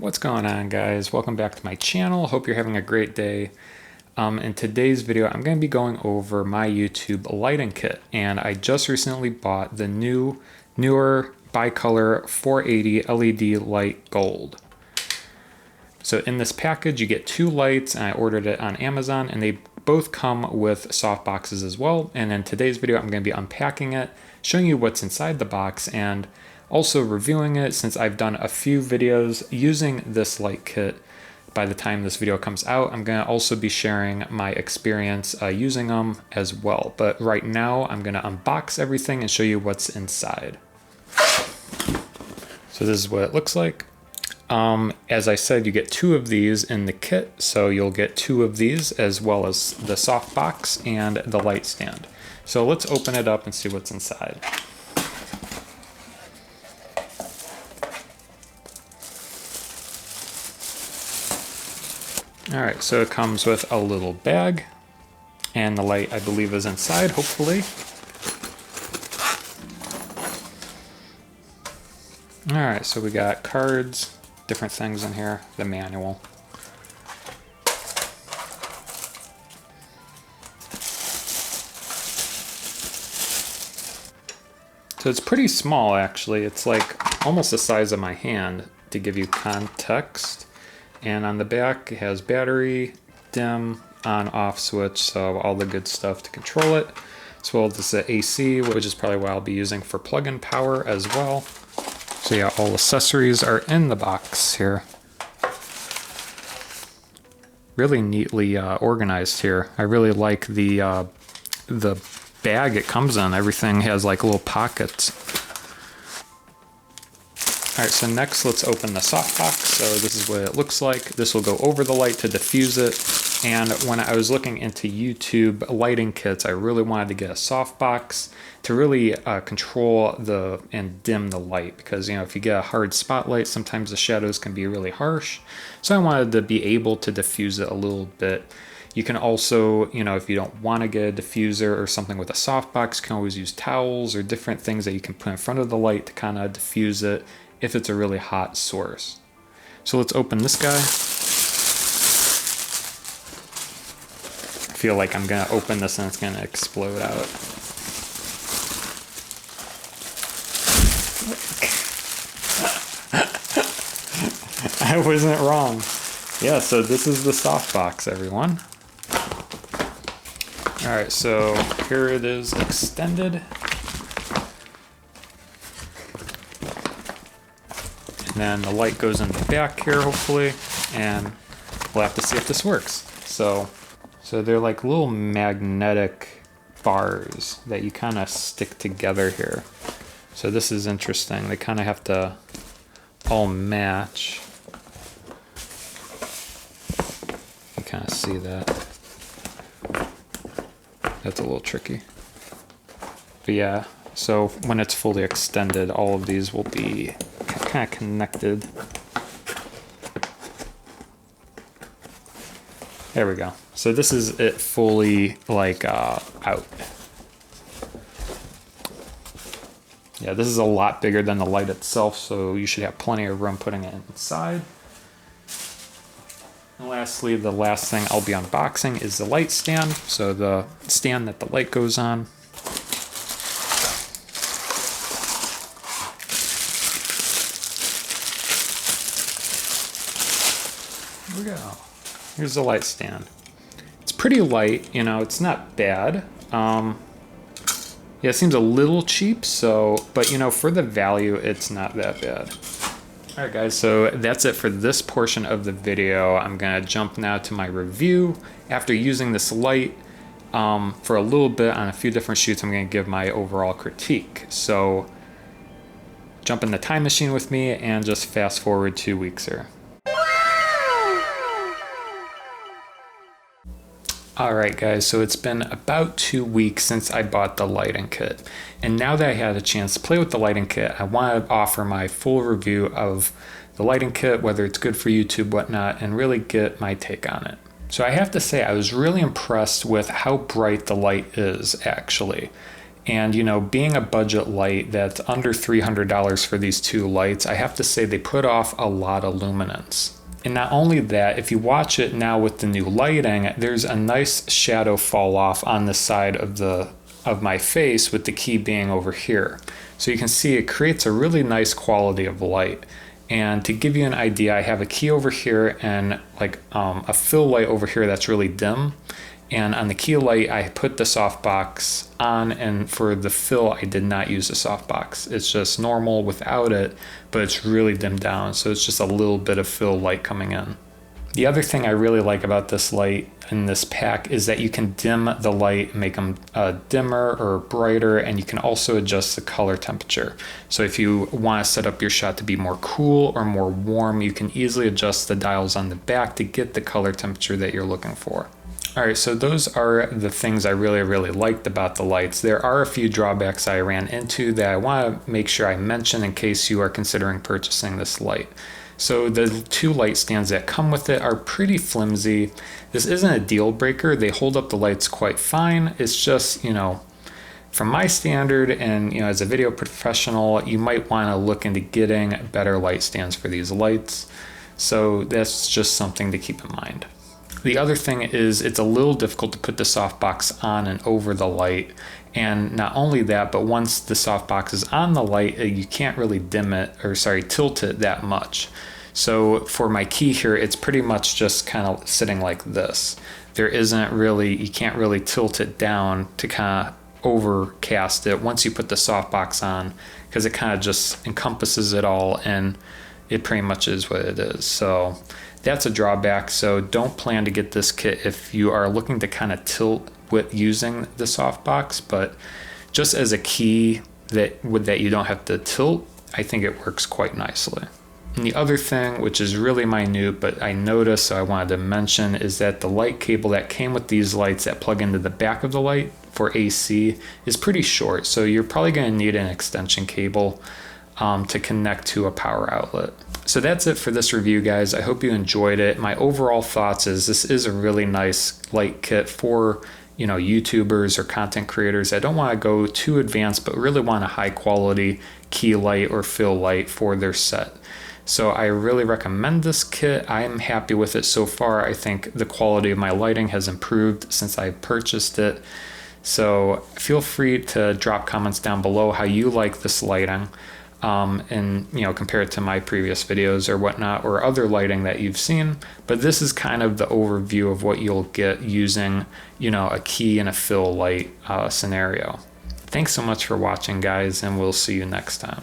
What's going on, guys? Welcome back to my channel. Hope you're having a great day. In today's video, I'm going to be going over my YouTube lighting kit, and I just recently bought the Neewer bicolor 480 LED light gold. So in this package, you get two lights, and I ordered it on Amazon, and they both come with soft boxes as well. And in today's video, I'm going to be unpacking it, showing you what's inside the box, and also reviewing it since I've done a few videos using this light kit. By the time this video comes out, I'm going to also be sharing my experience using them as well. But right now, I'm going to unbox everything and show you what's inside. So this is what it looks like. As I said, you get two of these in the kit, so you'll get two of these as well as the soft box and the light stand. So let's open it up and see what's inside. All right, so it comes with a little bag, and the light, I believe, is inside, hopefully. All right, so we got cards, different things in here, the manual. So it's pretty small, actually. It's like almost the size of my hand to give you context. And on the back, it has battery, dim, on, off switch, so all the good stuff to control it. As well as the AC, which is probably what I'll be using for plug-in power as well. So yeah, all accessories are in the box here. Really neatly organized here. I really like the bag it comes in. Everything has like little pockets. All right, so next let's open the soft box. So this is what it looks like. This will go over the light to diffuse it. And when I was looking into YouTube lighting kits, I really wanted to get a soft box to really control and dim the light, because if you get a hard spotlight, sometimes the shadows can be really harsh. So I wanted to be able to diffuse it a little bit. You can also, if you don't want to get a diffuser or something with a soft box, you can always use towels or different things that you can put in front of the light to kind of diffuse it if it's a really hot source. So let's open this guy. I feel like I'm gonna open this and it's gonna explode out. I wasn't wrong. Yeah, so this is the soft box, everyone. All right, so here it is extended. And then the light goes in the back here, hopefully, and we'll have to see if this works. So they're like little magnetic bars that you kind of stick together here. So this is interesting. They kind of have to all match. You kind of see that. That's a little tricky. But yeah, so when it's fully extended, all of these will be kind of connected. There we go. So this is it fully like out. Yeah, this is a lot bigger than the light itself, so you should have plenty of room putting it inside. And lastly, the last thing I'll be unboxing is the light stand. So the stand that the light goes on. Here we go. Here's the light stand. It's pretty light, it's not bad. Yeah, it seems a little cheap, but for the value, it's not that bad. All right, guys, so that's it for this portion of the video. I'm gonna jump now to my review. After using this light for a little bit on a few different shoots, I'm gonna give my overall critique. So jump in the time machine with me and just fast forward 2 weeks here. Alright guys, so it's been about 2 weeks since I bought the lighting kit. And now that I had a chance to play with the lighting kit, I want to offer my full review of the lighting kit, whether it's good for YouTube, whatnot, and really get my take on it. So I have to say, I was really impressed with how bright the light is, actually. And you know, being a budget light that's under $300 for these two lights, I have to say they put off a lot of luminance. And not only that, if you watch it now with the new lighting, there's a nice shadow fall off on the side of my face, with the key being over here. So you can see it creates a really nice quality of light. And to give you an idea, I have a key over here and like a fill light over here that's really dim. And on the key light, I put the softbox on, and for the fill, I did not use a softbox. It's just normal without it, but it's really dimmed down, so it's just a little bit of fill light coming in. The other thing I really like about this light in this pack is that you can dim the light, make them dimmer or brighter, and you can also adjust the color temperature. So if you want to set up your shot to be more cool or more warm, you can easily adjust the dials on the back to get the color temperature that you're looking for. All right, so those are the things I really liked about the lights. There are a few drawbacks I ran into that I want to make sure I mention in case you are considering purchasing this light. So the two light stands that come with it are pretty flimsy. This isn't a deal breaker. They hold up the lights quite fine. It's just, you know, from my standard and, you know, as a video professional, you might want to look into getting better light stands for these lights. So that's just something to keep in mind. The other thing is it's a little difficult to put the softbox on and over the light. And not only that, but once the softbox is on the light, you can't really tilt it that much. So for my key here, it's pretty much just kind of sitting like this. There isn't really, you can't really tilt it down to kind of overcast it once you put the softbox on, because it kind of just encompasses it all and it pretty much is what it is. So that's a drawback. So don't plan to get this kit if you are looking to kind of tilt with using the softbox, but just as a key that you don't have to tilt, I think it works quite nicely. And the other thing, which is really minute, but I noticed, so I wanted to mention, is that the light cable that came with these lights that plug into the back of the light for AC is pretty short. So you're probably going to need an extension cable to connect to a power outlet. So that's it for this review, guys. I hope you enjoyed it. My overall thoughts is this is a really nice light kit for, you know, YouTubers or content creators that don't want to go too advanced, but really want a high quality key light or fill light for their set. So I really recommend this kit. I am happy with it so far. I think the quality of my lighting has improved since I purchased it. So feel free to drop comments down below how you like this lighting. And you know, compare it to my previous videos or whatnot, or other lighting that you've seen. But this is kind of the overview of what you'll get using, you know, a key and a fill light scenario. Thanks so much for watching, guys, and we'll see you next time.